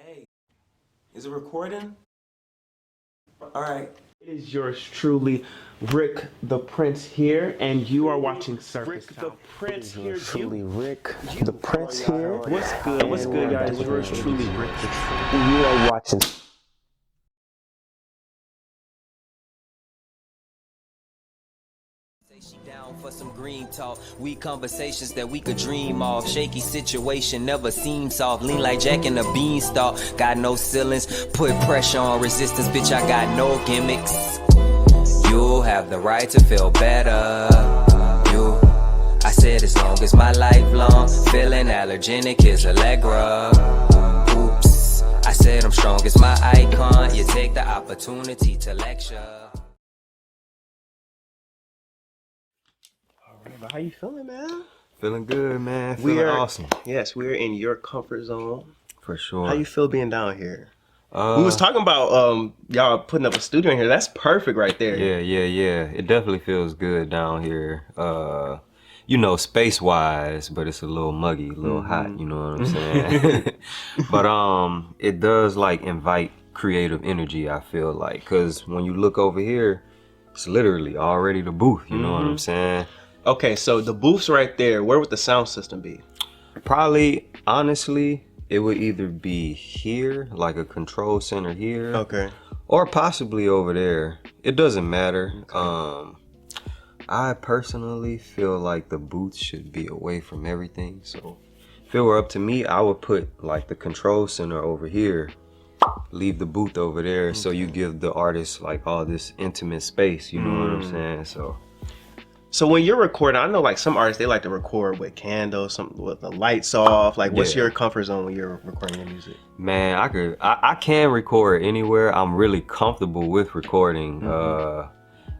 Hey, is it recording? All right. It is yours truly, Rick the Prince here, and you are watching Surface Rick the Prince here. Truly, Rick the Prince here. What's good? What's good, guys? Yours truly, Rick the Prince. You are watching. Down for some green talk, we conversations that we could dream of. Shaky situation never seems soft. Lean like Jack in a beanstalk. Got no ceilings, put pressure on resistance. Bitch, I got no gimmicks. You have the right to feel better. You, I said as long as my lifelong feeling allergenic is Allegra. Oops, I said I'm strong as my icon. You take the opportunity to lecture. How you feeling, man? Feeling good, man. Feeling awesome. Yes, we're in your comfort zone. For sure. How you feel being down here? We was talking about y'all putting up a studio in here. That's perfect right there. Yeah. It definitely feels good down here. You know, space-wise, but it's a little muggy, a little hot, you know what I'm saying? But it does like invite creative energy, I feel like, because when you look over here, it's literally already the booth, you know what I'm saying? Okay, so the booth's right there. Where would the sound system be? Probably, honestly, it would either be here, like a control center here. Okay. Or possibly over there. It doesn't matter. Okay. I personally feel like the booth should be away from everything. So if it were up to me, I would put like the control center over here, leave the booth over there. Okay. So you give the artist like all this intimate space, you know what I'm saying? So when you're recording, I know like some artists, they like to record with candles, some with the lights off. Like what's your comfort zone when you're recording your music? Man, I can record anywhere. I'm really comfortable with recording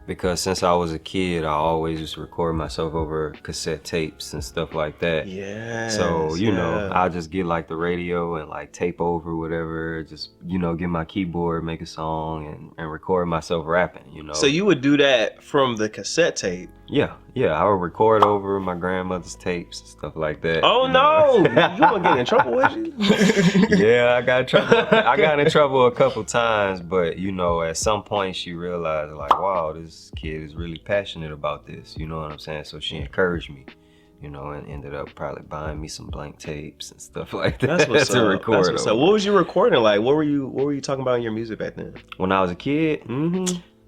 because since I was a kid, I always used to record myself over cassette tapes and stuff like that. Yeah. So, you know, I'll just get like the radio and like tape over whatever, just, you know, get my keyboard, make a song and record myself rapping, you know. So you would do that from the cassette tape? Yeah, I would record over my grandmother's tapes and stuff like that. Oh no, you wouldn't get in trouble, would you? Yeah, I got in trouble a couple times, but you know, at some point she realized like, wow, this kid is really passionate about this, you know what I'm saying? So she encouraged me, you know, and ended up probably buying me some blank tapes and stuff like that. That's what's to up. record. That's what's up. What was you recording like? What were you talking about in your music back then? When I was a kid?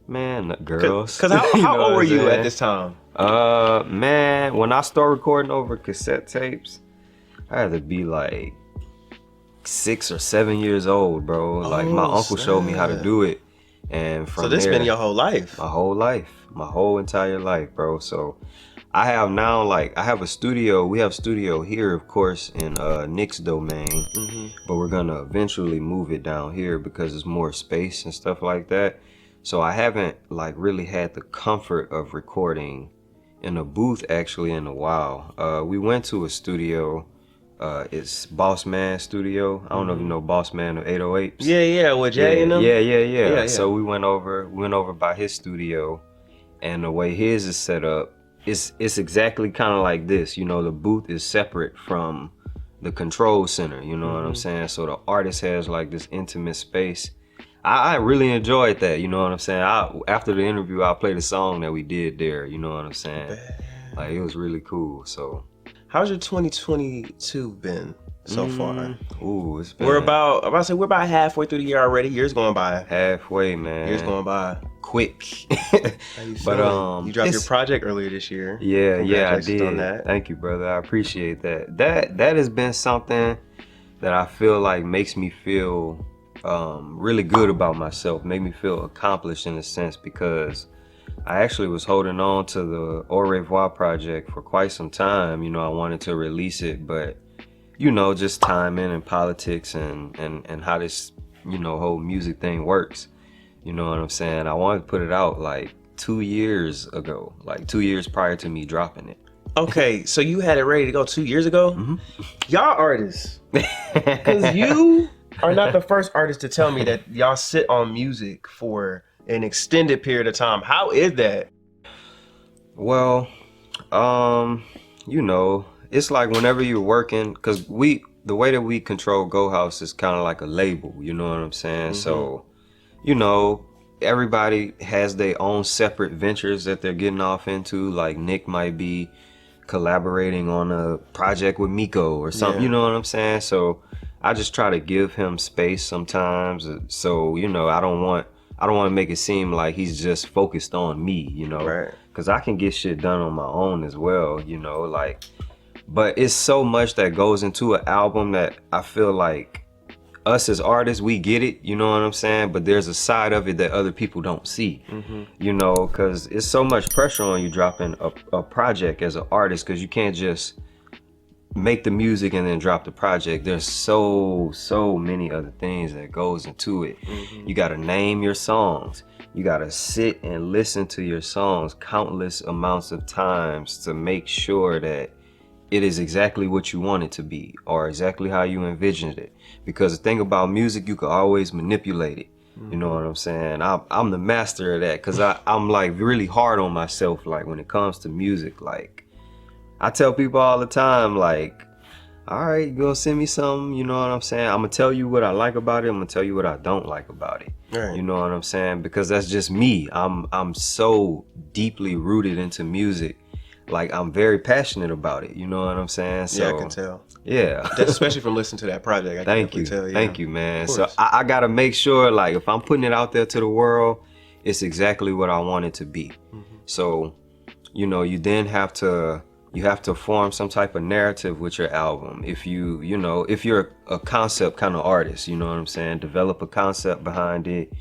Man, girls. Cause how old were you at this time? Man, when I started recording over cassette tapes, I had to be like 6 or 7 years old, bro. Like my uncle showed me how to do it, and from so this there, been your whole life? My whole life, my whole entire life, bro. So I have now like I have a studio. We have a studio here, of course, in Nick's domain, but we're gonna eventually move it down here because there's more space and stuff like that. So I haven't like really had the comfort of recording in a booth actually in a while. We went to a studio, it's Boss Man Studio. I don't know if you know Boss Man of 808s. Yeah, with Jay and them? Yeah. So we went over by his studio, and the way his is set up, it's exactly kind of like this. You know, the booth is separate from the control center, you know what I'm saying? So the artist has like this intimate space. I really enjoyed that, you know what I'm saying? After the interview, I played a song that we did there, you know what I'm saying? Like, it was really cool, so. How's your 2022 been so far? Ooh, it's been. We're about halfway through the year already. Years going by. Halfway, man. Years going by. Quick. How you feeling? You dropped your project earlier this year. Yeah, I did. On that. Thank you, brother. I appreciate that. That has been something that I feel like makes me feel really good about myself, make me feel accomplished in a sense, because I actually was holding on to the Revoir project for quite some time. You know, I wanted to release it, but you know, just timing and politics and how this, you know, whole music thing works. You know what I'm saying? I wanted to put it out like 2 years ago, like 2 years prior to me dropping it. Okay, so you had it ready to go 2 years ago? Y'all artists, because you are not the first artist to tell me that y'all sit on music for an extended period of time. How is that? Well, you know, it's like whenever you're working, because the way that we control Go House is kind of like a label, you know what I'm saying? So, you know, everybody has their own separate ventures that they're getting off into. Like Nick might be collaborating on a project with Miko or something, you know what I'm saying? So I just try to give him space sometimes. So, you know, I don't want to make it seem like he's just focused on me, you know? Right. Cause I can get shit done on my own as well, you know, like, but it's so much that goes into an album that I feel like us as artists, we get it, you know what I'm saying? But there's a side of it that other people don't see, you know, because it's so much pressure on you dropping a project as an artist, because you can't just make the music and then drop the project. There's so many other things that goes into it. You got to name your songs. You got to sit and listen to your songs countless amounts of times to make sure that it is exactly what you want it to be, or exactly how you envisioned it. Because the thing about music, you can always manipulate it. You know what I'm saying? I'm the master of that, because I'm like really hard on myself. Like when it comes to music, like I tell people all the time, like, all right, you gonna send me something, you know what I'm saying? I'm gonna tell you what I like about it. I'm gonna tell you what I don't like about it. Right. You know what I'm saying? Because that's just me. I'm so deeply rooted into music. Like I'm very passionate about it, you know what I'm saying? So, yeah, I can tell. Yeah. Especially from listening to that project. I Thank you. Tell, yeah. Thank you, man. So I gotta make sure, like, if I'm putting it out there to the world, it's exactly what I want it to be. So, you know, you then have to form some type of narrative with your album. If if you're a concept kind of artist, you know what I'm saying? Develop a concept behind it.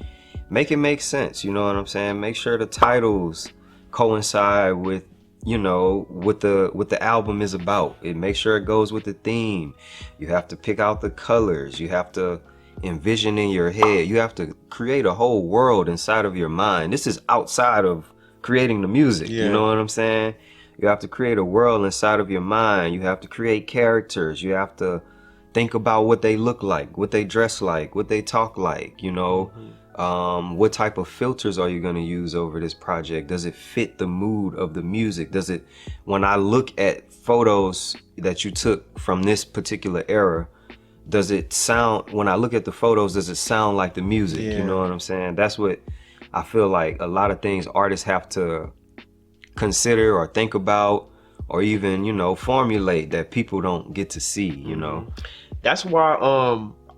Make it make sense, you know what I'm saying? Make sure the titles coincide with, you know, what the album is about. It makes sure it goes with the theme. You have to pick out the colors. You have to envision in your head. You have to create a whole world inside of your mind. This is outside of creating the music. You know what I'm saying? You have to create a world inside of your mind. You have to create characters. You have to think about what they look like, what they dress like, what they talk like, you know. What type of filters are you going to use over this project? Does it fit the mood of the music? Does it, when I look at photos that you took from this particular era, does it sound, when I look at the photos, does it sound like the music? You know what I'm saying? That's what I feel like a lot of things artists have to consider or think about, or even, you know, formulate, that people don't get to see, you know. That's why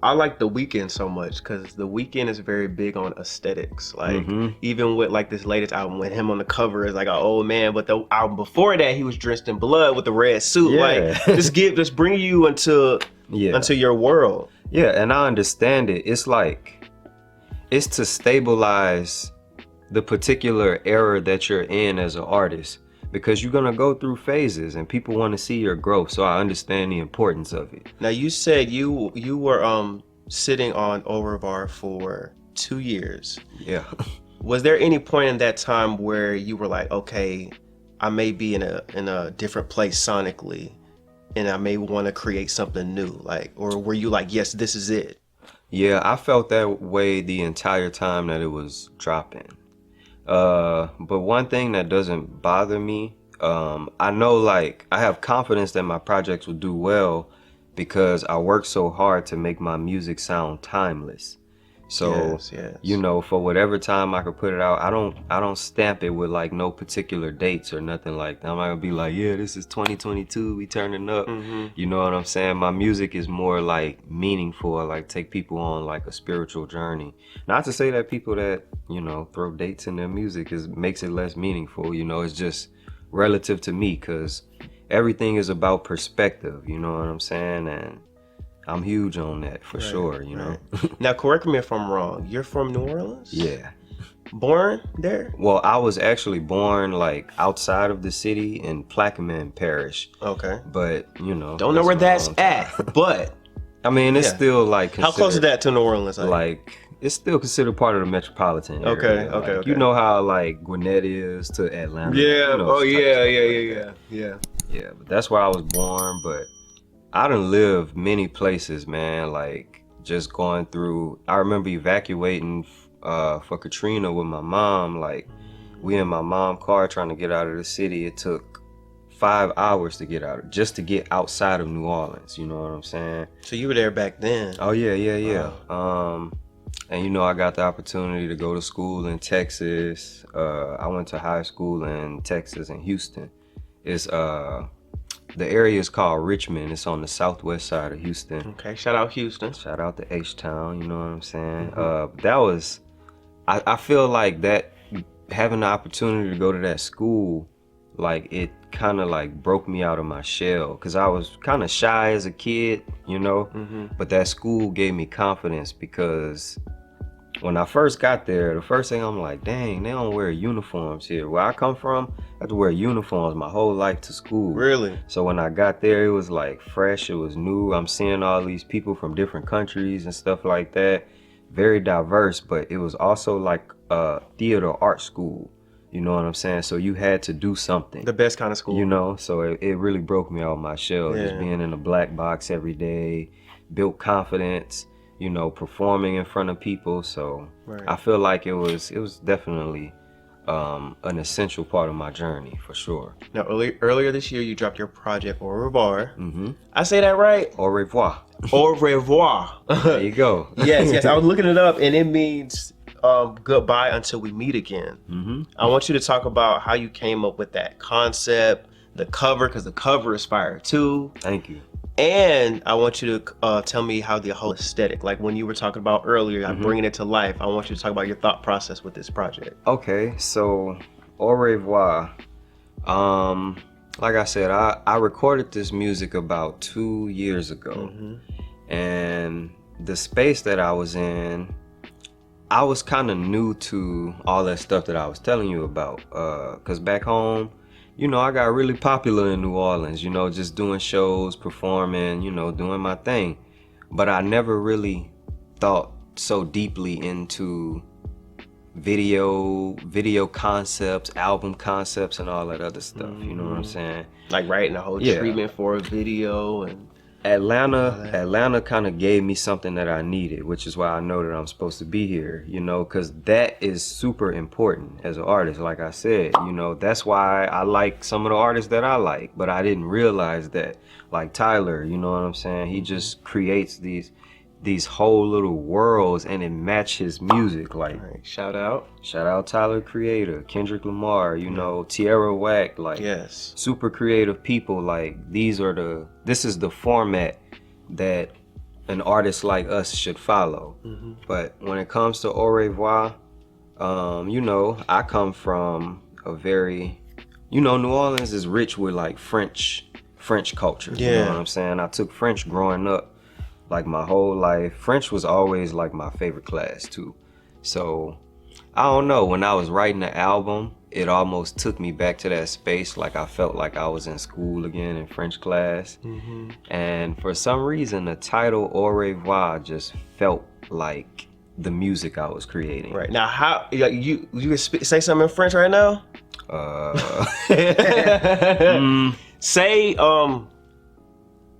I like The Weeknd so much, because The Weeknd is very big on aesthetics. Like even with like this latest album with him on the cover is like an old man, but the album before that he was dressed in blood with a red suit. Like just bring you into your world. Yeah, and I understand it. It's like, it's to stabilize the particular era that you're in as an artist, because you're gonna go through phases and people want to see your growth. So I understand the importance of it. Now you said you were sitting on Revoir for 2 years. Yeah. Was there any point in that time where you were like, okay, I may be in a different place sonically, and I may want to create something new, like, or were you like, yes, this is it? Yeah, I felt that way the entire time that it was dropping. But one thing that doesn't bother me, I know, like, I have confidence that my projects will do well because I work so hard to make my music sound timeless. So, you know, for whatever time I could put it out, I don't stamp it with like no particular dates or nothing like that. I'm not gonna be like, yeah, this is 2022, we turning up. You know what I'm saying? My music is more like meaningful. I like take people on like a spiritual journey. Not to say that people that, you know, throw dates in their music makes it less meaningful. You know, it's just relative to me, because everything is about perspective. You know what I'm saying? And I'm huge on that for sure, you know. Now, correct me if I'm wrong. You're from New Orleans? Yeah. Born there? Well, I was actually born like outside of the city in Plaquemine Parish. Okay. But, you know. Don't know where that's at, but. I mean, it's still like. How close is that to New Orleans? Like, it's still considered part of the metropolitan area. Okay. You know how like Gwinnett is to Atlanta. Yeah. You know, Yeah. Yeah, but that's where I was born, but I done lived many places, man. Like, just going through, I remember evacuating for Katrina with my mom. Like, we in my mom's car trying to get out of the city. It took 5 hours to get out, just to get outside of New Orleans. You know what I'm saying? So you were there back then. Oh yeah. And you know, I got the opportunity to go to school in Texas. I went to high school in Texas in Houston. It's the area is called Richmond. It's on the southwest side of Houston. Okay, shout out Houston. Shout out to H-Town, you know what I'm saying? That was, I feel like that, having the opportunity to go to that school, like it kind of like broke me out of my shell, because I was kind of shy as a kid, you know? But that school gave me confidence, because when I first got there, the first thing I'm like, dang, they don't wear uniforms here. Where I come from, I had to wear uniforms my whole life to school. Really? So when I got there, it was like fresh, it was new. I'm seeing all these people from different countries and stuff like that. Very diverse, but it was also like a theater art school. You know what I'm saying? So you had to do something. The best kind of school. You know, so it really broke me out of my shell. Just being in a black box every day, built confidence, you know, performing in front of people. So I feel like it was definitely an essential part of my journey, for sure. Now, earlier this year, you dropped your project, Revoir. I say that right? Au revoir. Au revoir. There you go. Yes. I was looking it up, and it means goodbye until we meet again. I want you to talk about how you came up with that concept, the cover, because the cover is fire too. Thank you. And I want you to tell me how the whole aesthetic, like when you were talking about earlier, like bringing it to life, I want you to talk about your thought process with this project. Okay, so Au revoir. Like I said, I recorded this music about 2 years ago. And the space that I was in, I was kind of new to all that stuff that I was telling you about. Because back home, you know, I got really popular in New Orleans, you know, just doing shows, performing, you know, doing my thing. But I never really thought so deeply into video concepts, album concepts, and all that other stuff. You know what I'm saying? Like writing a whole treatment for a video. And Atlanta kind of gave me something that I needed, which is why I know that I'm supposed to be here, you know, because that is super important as an artist. Like I said, you know, that's why I like some of the artists that I like, but I didn't realize that. Like Tyler, you know what I'm saying? He just creates these whole little worlds, and it matches music. Like, shout out Tyler Creator, Kendrick Lamar, you know, Tierra Whack, like super creative people. Like this is the format that an artist like us should follow. But when it comes to Au revoir, you know, I come from a very, you know, New Orleans is rich with like French culture. You know what I'm saying? I took French growing up. Like my whole life, French was always like my favorite class too. So I don't know, when I was writing the album, it almost took me back to that space. Like I felt like I was in school again in French class. And for some reason, the title Au revoir just felt like the music I was creating. Right now, how you can say something in French right now? Say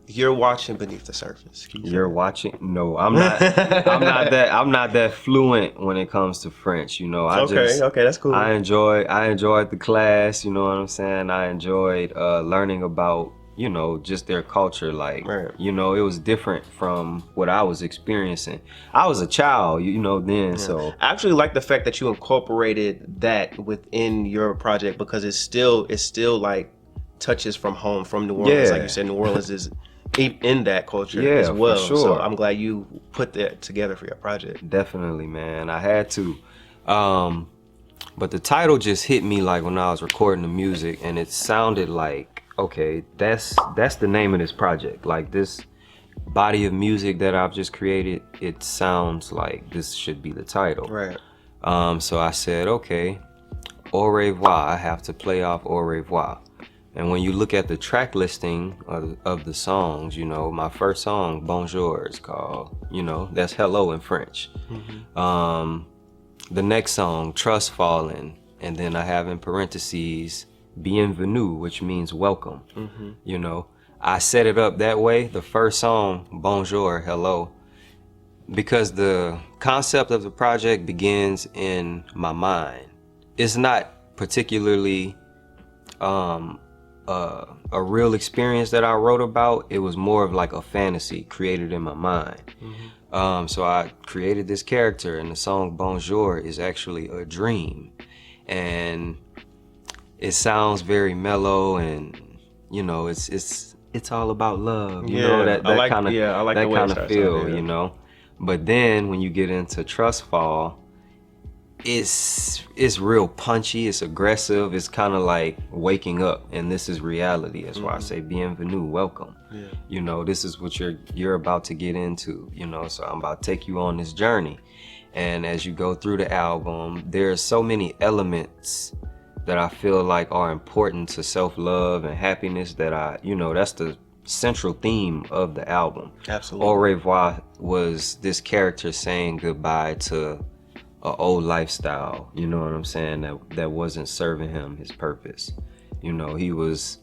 you're watching beneath the surface. You're watching? No, I'm not. I'm not that fluent when it comes to French. You know, okay, that's cool. I enjoyed the class. You know what I'm saying? I enjoyed learning about, you know, just their culture. Like, you know, it was different from what I was experiencing. I was a child, you know, then. So I actually like the fact that you incorporated that within your project, because it's still like touches from home, from New Orleans. Like you said, New Orleans is in that culture as well. For sure. So I'm glad you put that together for your project. Definitely, man. I had to. But the title just hit me like when I was recording the music, and it sounded like, okay, that's the name of this project. Like this body of music that I've just created, it sounds like this should be the title. Right. So I said, okay, Au revoir. I have to play off Au revoir. And when you look at the track listing of the songs, you know, my first song, Bonjour, is called, you know, that's hello in French. The next song, Trust Fallen, and then I have in parentheses, Bienvenue, which means welcome. You know, I set it up that way, the first song, Bonjour, hello, because the concept of the project begins in my mind. It's not particularly a real experience that I wrote about. It was more of like a fantasy created in my mind. So I created this character, and the song Bonjour is actually a dream, and it sounds very mellow, and you know, it's all about love. You know, that kind of that kind of feel. You know, but then when you get into Trust Fall, it's real punchy, it's aggressive, it's kind of like waking up, and this is reality. That's why I say bienvenue, welcome. You know, this is what you're about to get into, you know, so I'm about to take you on this journey. And as you go through the album, there's so many elements that I feel like are important to self-love and happiness that you know, that's the central theme of the album. Absolutely. Au Revoir was this character saying goodbye to an old lifestyle, you know what I'm saying, that wasn't serving him his purpose. You know, he was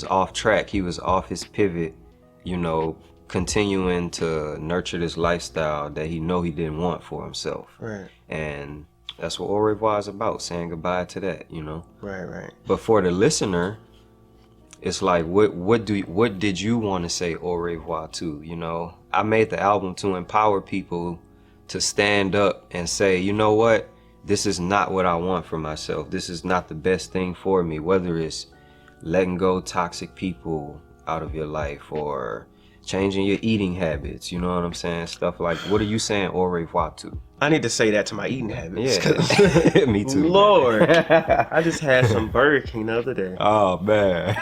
off track, he was off his pivot, you know, continuing to nurture this lifestyle that he didn't want for himself. Right. And that's what Au Revoir is about, saying goodbye to that, you know. Right. But for the listener, it's like, what did you want to say au revoir to? You know, I made the album to empower people to stand up and say, you know what, this is not what I want for myself. This is not the best thing for me, whether it's letting go toxic people out of your life or changing your eating habits, you know what I'm saying? Stuff like, what are you saying au revoir to? I need to say that to my eating habits. Yeah, me too. Lord, I just had some Burger King the other day. Oh, man.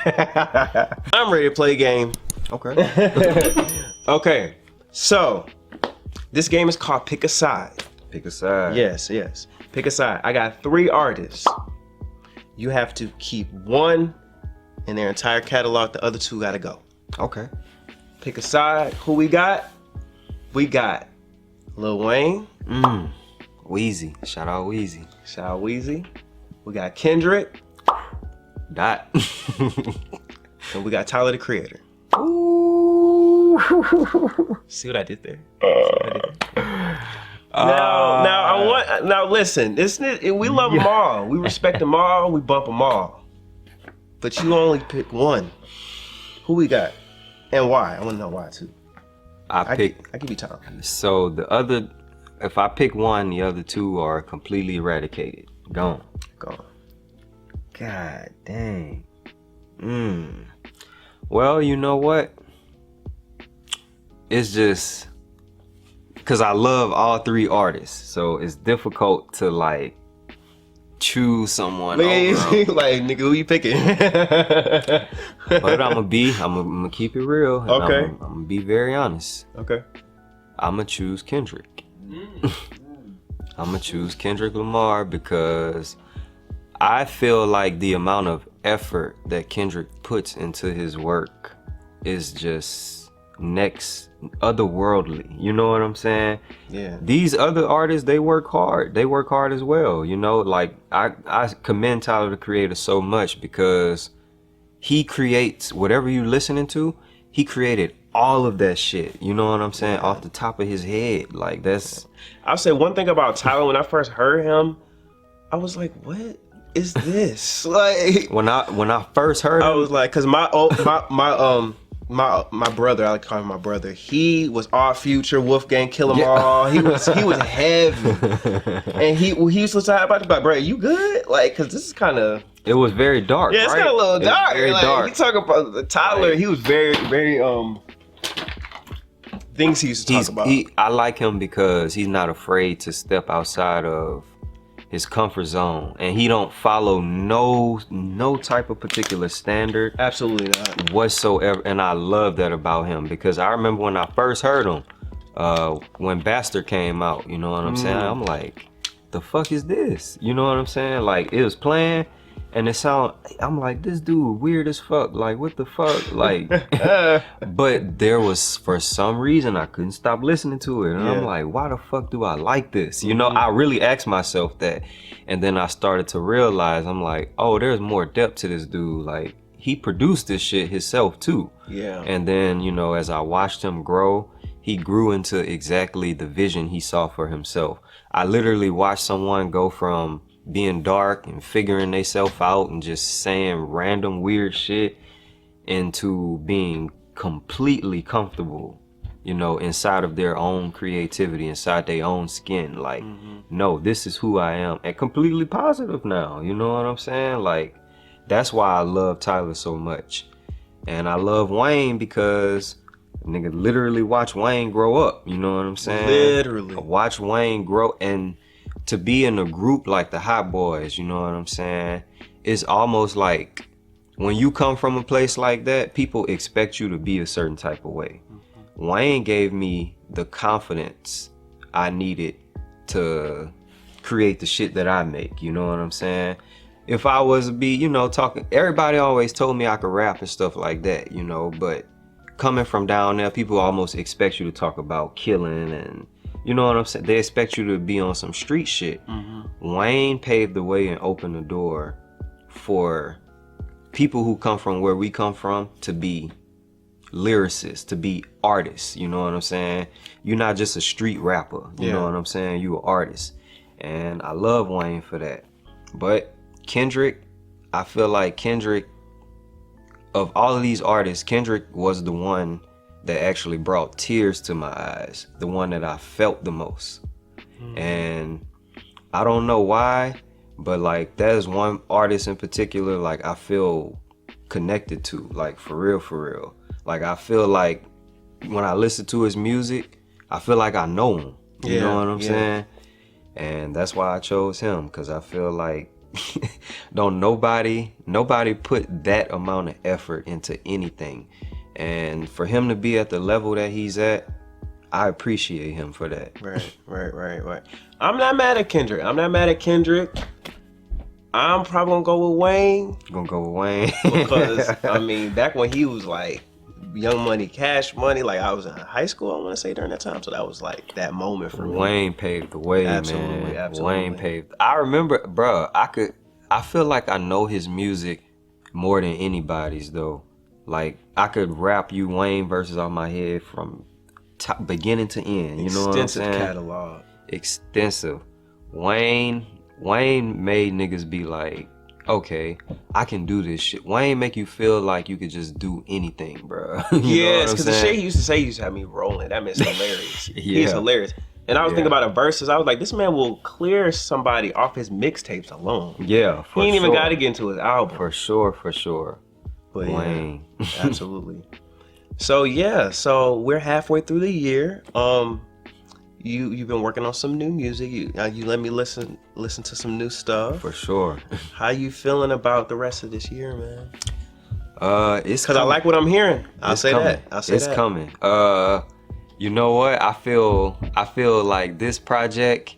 I'm ready to play a game. Okay. Okay, so this game is called Pick a Side. Pick a side. Yes. Pick a side. I got 3 artists. You have to keep one in their entire catalog. The other 2 gotta go. Okay. Pick a side. Who we got? We got Lil Wayne. Wheezy. Shout out Wheezy. Shout out Wheezy. We got Kendrick. Dot. And we got Tyler, the Creator. Ooh. See what I did there? Now listen, we love them all. We respect them all. We bump them all. But you only pick one. Who we got? And why? I want to know why too. I give you time. So if I pick one, the other 2 are completely eradicated. Gone. God dang. Well, you know what? It's just because I love all 3 artists, so it's difficult to like choose someone. Like, nigga, who you picking? But I'm gonna keep it real. And Okay. I'm gonna be very honest. Okay. I'm gonna choose Kendrick. I'm gonna choose Kendrick Lamar because I feel like the amount of effort that Kendrick puts into his work is just otherworldly. You know what I'm saying? Yeah. These other artists, they work hard. They work hard as well. You know, like I commend Tyler, the Creator, so much because he creates whatever you're listening to. He created all of that shit. You know what I'm saying? Off the top of his head. Like that's. I'll say one thing about Tyler. When I first heard him, I was like, "What is this?" Like when I first heard him, I was like, "Cause my brother, I like to call him my brother. He was all Future, Wolfgang, Kill 'Em All. He was heavy, and he used to talk about like, bro, you good? Like, cause this is kind of. It was very dark. Yeah, it's right? kind of a little dark. Very like, dark. You talk about Tyler. Right. He was very things he used to talk about. I like him because he's not afraid to step outside of his comfort zone, and he don't follow no type of particular standard. Absolutely not. Whatsoever. And I love that about him because I remember when I first heard him, when Bastard came out, you know what I'm saying? I'm like, the fuck is this? You know what I'm saying? Like, it was playing and I'm like, this dude weird as fuck. Like, what the fuck? Like, but there was, for some reason, I couldn't stop listening to it. And I'm like, why the fuck do I like this? You know, I really asked myself that. And then I started to realize, I'm like, oh, there's more depth to this dude. Like, he produced this shit himself too. Yeah. And then, you know, as I watched him grow, he grew into exactly the vision he saw for himself. I literally watched someone go from being dark and figuring themselves out and just saying random weird shit into being completely comfortable, you know, inside of their own creativity, inside their own skin. Like, no, this is who I am, and completely positive now. You know what I'm saying? Like, that's why I love Tyler so much. And I love Wayne because nigga literally watch Wayne grow up. You know what I'm saying? Literally. Watch Wayne grow, and to be in a group like the Hot Boys, you know what I'm saying? It's almost like when you come from a place like that, people expect you to be a certain type of way. Wayne gave me the confidence I needed to create the shit that I make, you know what I'm saying? If I was to be, you know, talking, everybody always told me I could rap and stuff like that, you know, but coming from down there, people almost expect you to talk about killing and, you know what I'm saying? They expect you to be on some street shit. Wayne paved the way and opened the door for people who come from where we come from to be lyricists, to be artists, you know what I'm saying? You're not just a street rapper, you know what I'm saying? You're an artist. And I love Wayne for that. But Kendrick, I feel like Kendrick, of all of these artists, Kendrick was the one that actually brought tears to my eyes, the one that I felt the most. And I don't know why, but like that is one artist in particular like I feel connected to, like for real. Like I feel like when I listen to his music, I feel like I know him. You know what I'm saying? And that's why I chose him, because I feel like don't nobody put that amount of effort into anything. And for him to be at the level that he's at, I appreciate him for that. Right. I'm not mad at Kendrick. I'm probably gonna go with Wayne. Because, I mean, back when he was like Young Money, Cash Money, like I was in high school, I want to say, during that time. So that was like that moment for me. Wayne paved the way, Absolutely. Wayne paved. I remember, bro, I feel like I know his music more than anybody's though. Like I could rap you Wayne verses on my head from beginning to end. You know what I'm saying? Extensive catalog. Extensive. Wayne made niggas be like, okay, I can do this shit. Wayne make you feel like you could just do anything, bro. Yes, because the shit he used to say used to have me rolling. That man's hilarious. He's hilarious. And I was thinking about the verses. I was like, this man will clear somebody off his mixtapes alone. Yeah, he ain't even got to get into his album. For sure. But Wayne. Yeah, absolutely. So we're halfway through the year. You've been working on some new music. You let me listen to some new stuff. For sure. How you feeling about the rest of this year, man? It's because I like what I'm hearing. I'll say that. It's coming. You know what? I feel like this project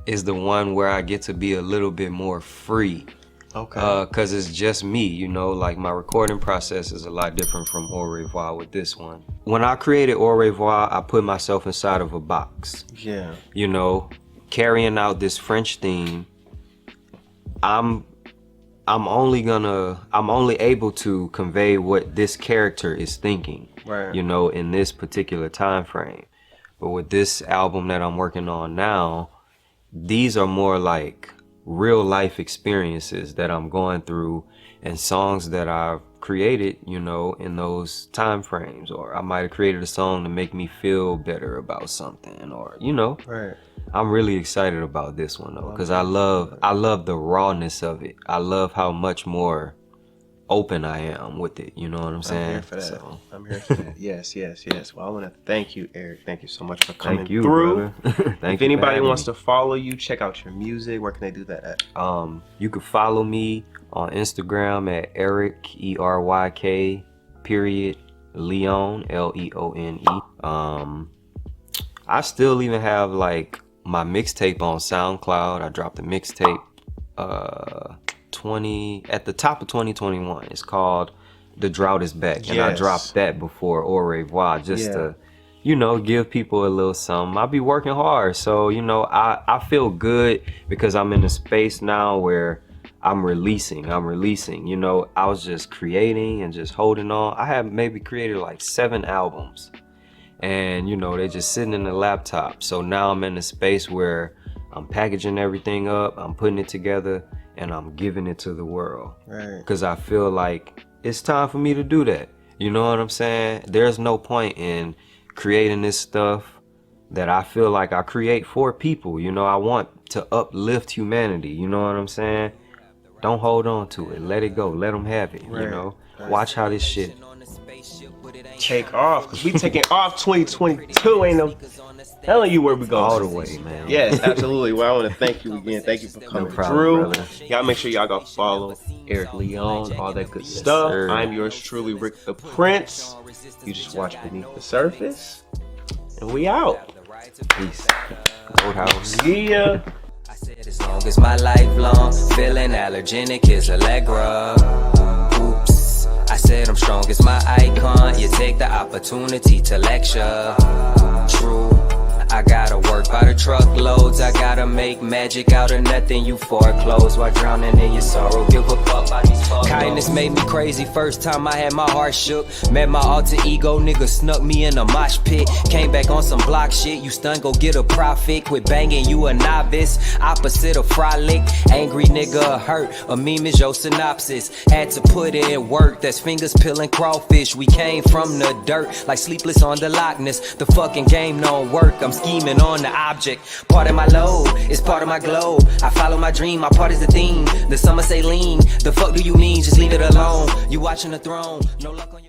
is the one where I get to be a little bit more free. Okay. Cause it's just me, you know, like my recording process is a lot different from Au Revoir with this one. When I created Au Revoir, I put myself inside of a box. Yeah. You know, carrying out this French theme, I'm only able to convey what this character is thinking, right, you know, in this particular time frame. But with this album that I'm working on now, these are more like real life experiences that I'm going through and songs that I've created, you know, in those time frames. Or I might have created a song to make me feel better about something, or, you know. Right. I'm really excited about this one though, because I love the rawness of it. I love how much more open I am with it. You know what I'm saying? I'm here for that. So. I'm here for that. Yes. Well, I want to thank you, Eryk. Thank you so much for coming Thank you, through. If anybody wants to follow you, check out your music, where can they do that at? You can follow me on Instagram at Eryk, ERYK, Leone, LEONE. I still even have like my mixtape on SoundCloud. I dropped a mixtape at the top of 2021. It's called The Drought Is Back. And I dropped that before Au Revoir just to, you know, give people a little something. I be working hard, so, you know, I feel good because I'm in a space now where I'm releasing, you know. I was just creating and just holding on. I have maybe created like 7 albums, and, you know, they're just sitting in the laptop. So now I'm in a space where I'm packaging everything up, I'm putting it together, and I'm giving it to the world. Right. Because I feel like it's time for me to do that. You know what I'm saying? There's no point in creating this stuff that I feel like I create for people. You know, I want to uplift humanity. You know what I'm saying? Don't hold on to it. Let it go. Let them have it. Right. You know? Watch how this shit take off, because we taking off 2022. Ain't no telling you where we go. all the way, man. Yes, absolutely. Well, I want to thank you again. Thank you for coming problem, through. brother. Y'all make sure y'all go follow Eryk Leone, all that good stuff. sir. I'm yours truly, Rick the Prince. You just watch Beneath the Surface, and we out. Peace. Roadhouse. Yeah. I said as long as my life long, feeling allergenic is Allegra. Oops. I said I'm strong as my icon. You take the opportunity to lecture. True. I gotta work by the truckloads. I gotta make magic out of nothing. You foreclose while drowning in your sorrow. Give a fuck about these fuck. Kindness made me crazy. First time I had my heart shook. Met my alter ego. Nigga snuck me in a mosh pit. Came back on some block shit. You stun, go get a profit. Quit banging, you a novice. Opposite of frolic. Angry nigga hurt. A meme is your synopsis. Had to put in work. That's fingers peeling crawfish. We came from the dirt. Like sleepless on the Loch Ness. The fucking game don't work. I'm scheming on the object. Part of my load is part of my globe. I follow my dream, my part is the theme. The summer say lean. The fuck do you mean? Just leave it alone. You watching the throne. No luck on your